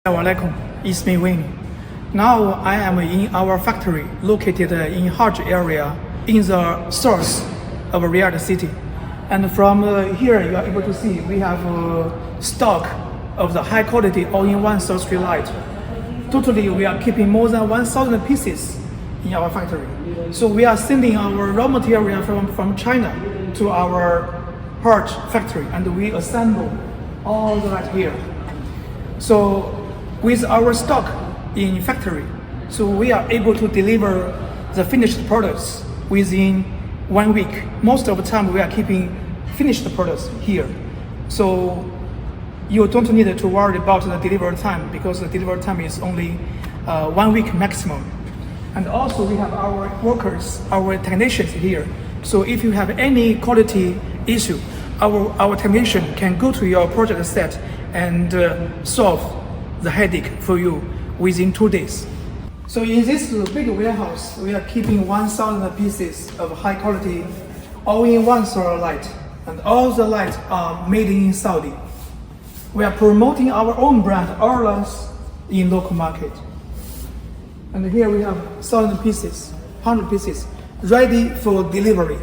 Assalamualaikum, it's me Vaney. Now I am in our factory located in Hajj area in the source of Riyadh city. And from here you are able to see we have stock of the high quality all-in-one surgery light. Totally we are keeping more than 1,000 pieces in our factory. So we are sending our raw material from China to our Hajj factory and we assemble all the light here. So with our stock in factory, so we are able to deliver the finished products within 1 week. Most of the time we are keeping finished products here. So you don't need to worry about the delivery time because the delivery time is only 1 week maximum. And also we have our workers, our technicians here. So if you have any quality issue, our technician can go to your project site and solve the headache for you within 2 days. So in this big warehouse, we are keeping 1,000 pieces of high quality all-in-one solar light, and all the lights are made in Saudi. We are promoting our own brand Lin-Auroras in local market. And here we have 1,000 pieces, 100 pieces ready for delivery.